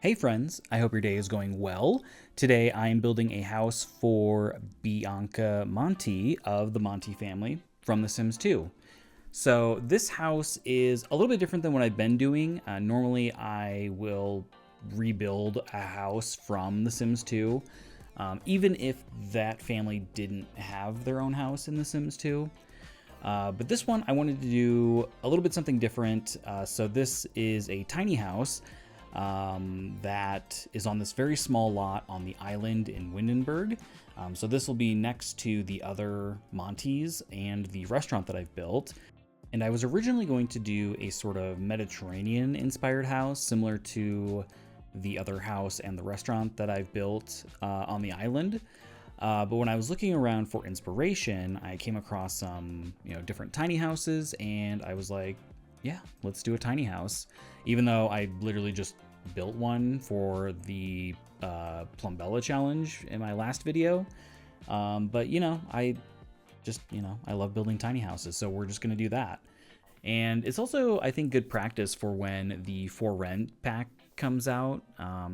Hey friends, I hope your day is going well. Today I am building a house for Bianca Monty of the Monty family from The Sims 2. So this house is a little bit different than what I've been doing. Normally I will rebuild a house from The Sims 2, even if that family didn't have their own house in The Sims 2. But this one I wanted to do a little bit something different. So this is a tiny house that is on this very small lot on the island in Windenburg. So this will be next to the other Monties and the restaurant that I've built. And I was originally going to do a sort of Mediterranean inspired house similar to the other house and the restaurant that I've built on the island. But when I was looking around for inspiration, I came across some, different tiny houses, and I was like, yeah, let's do a tiny house. Even though I literally just built one for the Plumbella challenge in my last video. But I love building tiny houses, so we're just gonna do that. And it's also, I think, good practice for when the For Rent pack comes out,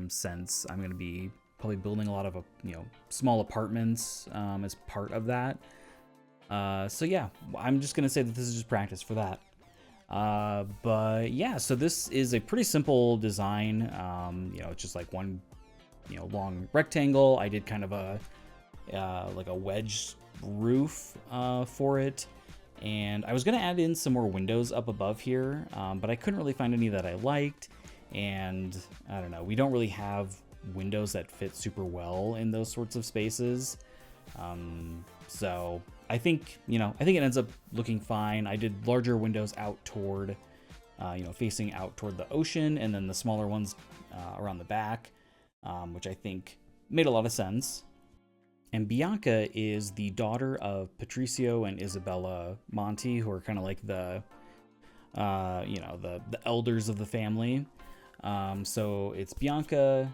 since I'm gonna be probably building a lot of small apartments as part of that. So yeah, I'm just gonna say that this is just practice for that. But yeah, so this is a pretty simple design. It's just like one long rectangle. I did kind of a like a wedge roof for it, and I was gonna add in some more windows up above here, but I couldn't really find any that I liked, and I don't know, we don't really have windows that fit super well in those sorts of spaces. So I think it ends up looking fine. I did larger windows out toward, facing out toward the ocean, and then the smaller ones around the back, which I think made a lot of sense. And Bianca is the daughter of Patricio and Isabella Monty, who are kind of like the elders of the family. So it's Bianca,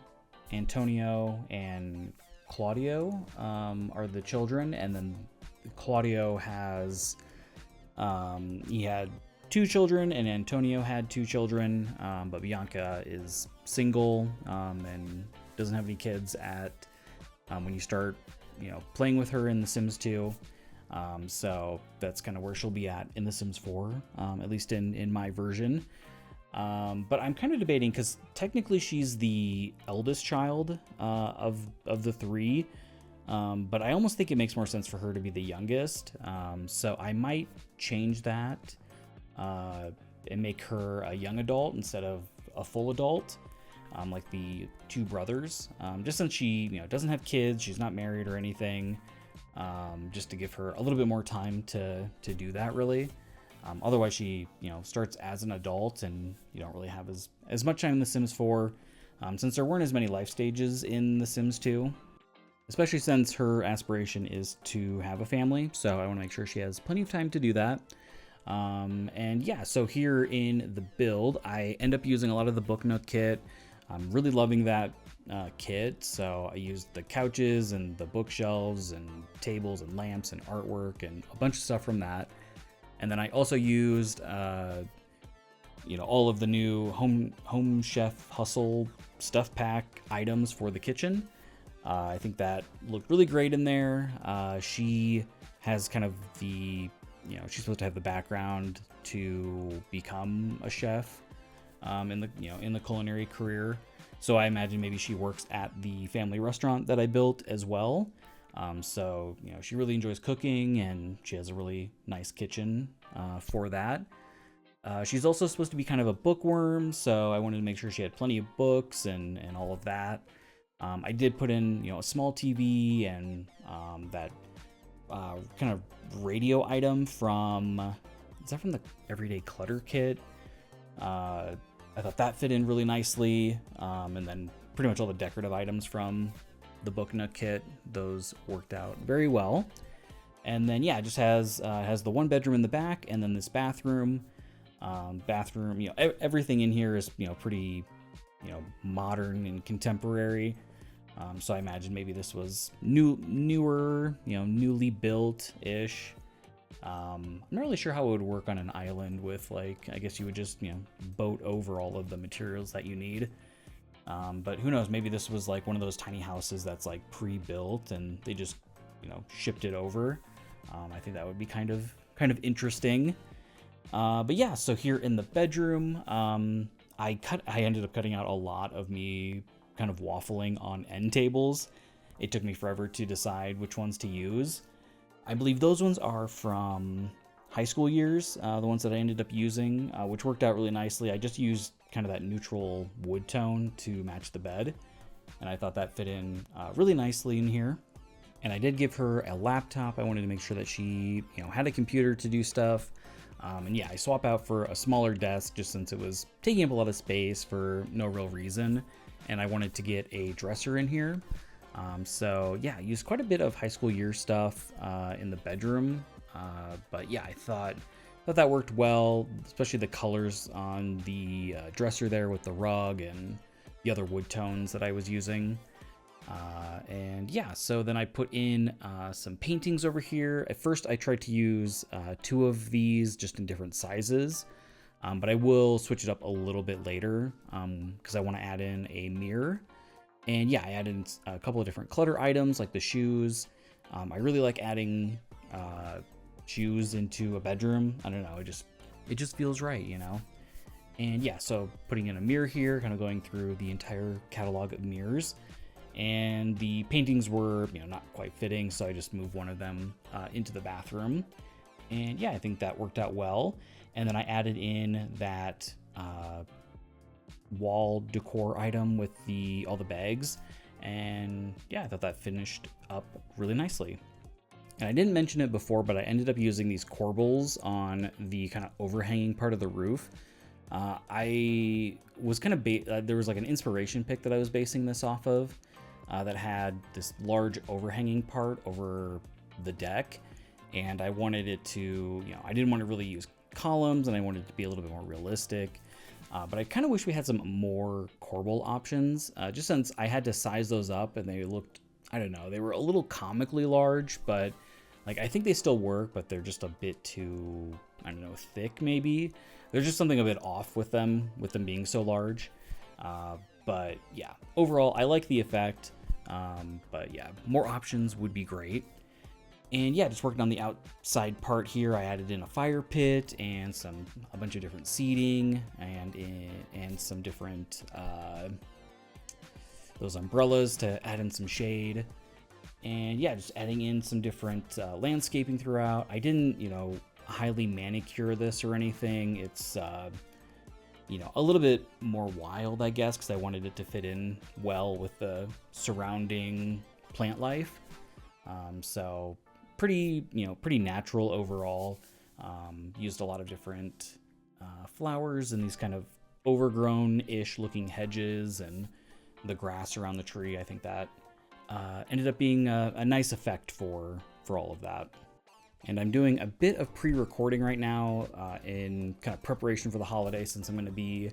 Antonio, and Claudio are the children, and then Claudio has he had two children, and Antonio had two children, but Bianca is single and doesn't have any kids at when you start playing with her in The Sims 2. So that's kind of where she'll be at in The Sims 4, at least in my version. But I'm kind of debating, because technically she's the eldest child of the three, but I almost think it makes more sense for her to be the youngest. So I might change that and make her a young adult instead of a full adult, like the two brothers. Just since she doesn't have kids, she's not married or anything, just to give her a little bit more time to do that, really. Otherwise, she starts as an adult, and you don't really have as much time in The Sims 4, since there weren't as many life stages in The Sims 2, especially since her aspiration is to have a family. So I want to make sure she has plenty of time to do that. And yeah, so here in the build, I end up using a lot of the Book Nook kit. I'm really loving that kit. So I used the couches and the bookshelves and tables and lamps and artwork and a bunch of stuff from that. And then I also used, all of the new Home Chef Hustle stuff pack items for the kitchen. I think that looked really great in there. She has kind of the, she's supposed to have the background to become a chef in the culinary career. So I imagine maybe she works at the family restaurant that I built as well. So she really enjoys cooking, and she has a really nice kitchen for that. She's also supposed to be kind of a bookworm, so I wanted to make sure she had plenty of books and all of that. I did put in a small TV and that kind of radio item from, is that from the Everyday Clutter kit? I thought that fit in really nicely, and then pretty much all the decorative items from the Book Nook kit, those worked out very well. And then yeah, it just has the one bedroom in the back, and then this bathroom. Everything in here is pretty modern and contemporary. So I imagine maybe this was newer, newly built ish. I'm not really sure how it would work on an island with, like, I guess you would just boat over all of the materials that you need. But who knows, maybe this was like one of those tiny houses that's like pre-built and they just, shipped it over. I think that would be kind of interesting. But yeah, so here in the bedroom, I ended up cutting out a lot of me kind of waffling on end tables. It took me forever to decide which ones to use. I believe those ones are from high school years, the ones that I ended up using, which worked out really nicely. I just used kind of that neutral wood tone to match the bed, and I thought that fit in really nicely in here. And I did give her a laptop. I wanted to make sure that she, had a computer to do stuff. And yeah, I swap out for a smaller desk just since it was taking up a lot of space for no real reason. And I wanted to get a dresser in here. So yeah, I used quite a bit of high school year stuff in the bedroom. But yeah, I thought that worked well, especially the colors on the dresser there with the rug and the other wood tones that I was using. And yeah, so then I put in some paintings over here. At first I tried to use 2 of these just in different sizes, but I will switch it up a little bit later because I want to add in a mirror. And yeah, I added in a couple of different clutter items like the shoes. I really like adding shoes into a bedroom. I don't know, it just feels right, And yeah, so putting in a mirror here, kind of going through the entire catalog of mirrors. And the paintings were, not quite fitting, so I just moved one of them into the bathroom. And yeah, I think that worked out well. And then I added in that wall decor item with all the bags. And yeah, I thought that finished up really nicely. And I didn't mention it before, but I ended up using these corbels on the kind of overhanging part of the roof. I was kind of there was like an inspiration pic that I was basing this off of. That had this large overhanging part over the deck, and I wanted it to, I didn't want to really use columns, and I wanted it to be a little bit more realistic, but I kind of wish we had some more corbel options, just since I had to size those up, and they looked, I don't know, they were a little comically large, but like I think they still work, but they're just a bit too, I don't know, thick maybe. There's just something a bit off with them being so large. But yeah, overall, I like the effect. But yeah, more options would be great. And yeah, just working on the outside part here, I added in a fire pit and a bunch of different seating and some different those umbrellas to add in some shade. And yeah, just adding in some different landscaping throughout. I didn't, highly manicure this or anything. It's a little bit more wild, I guess, because I wanted it to fit in well with the surrounding plant life. So pretty natural overall. Used a lot of different flowers and these kind of overgrown-ish looking hedges and the grass around the tree. I think that ended up being a nice effect for all of that. And I'm doing a bit of pre-recording right now in kind of preparation for the holiday, since I'm going to be,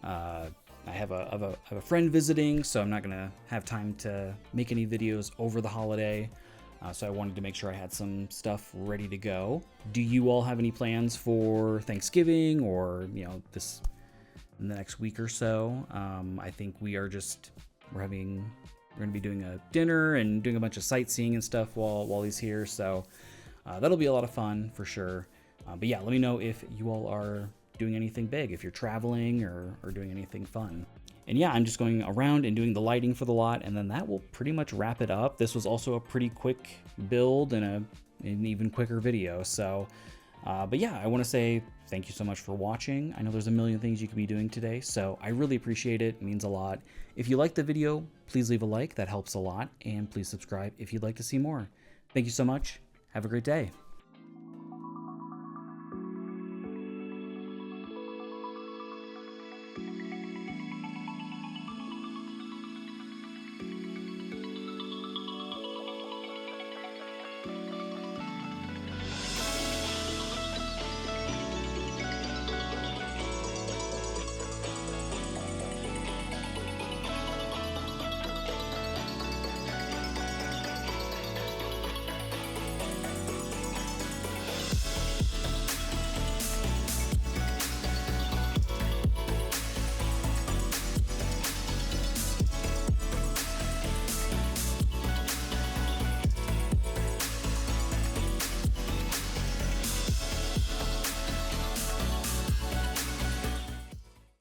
I have a friend visiting, so I'm not going to have time to make any videos over the holiday. So I wanted to make sure I had some stuff ready to go. Do you all have any plans for Thanksgiving or, this in the next week or so? I think we're going to be doing a dinner and doing a bunch of sightseeing and stuff while he's here. So that'll be a lot of fun for sure. But yeah, let me know if you all are doing anything big, if you're traveling or doing anything fun. And yeah, I'm just going around and doing the lighting for the lot, and then that will pretty much wrap it up. This was also a pretty quick build and an even quicker video. So, but yeah, I want to say thank you so much for watching. I know there's a million things you could be doing today, so I really appreciate it. It means a lot. If you liked the video, please leave a like. That helps a lot. And please subscribe if you'd like to see more. Thank you so much. Have a great day.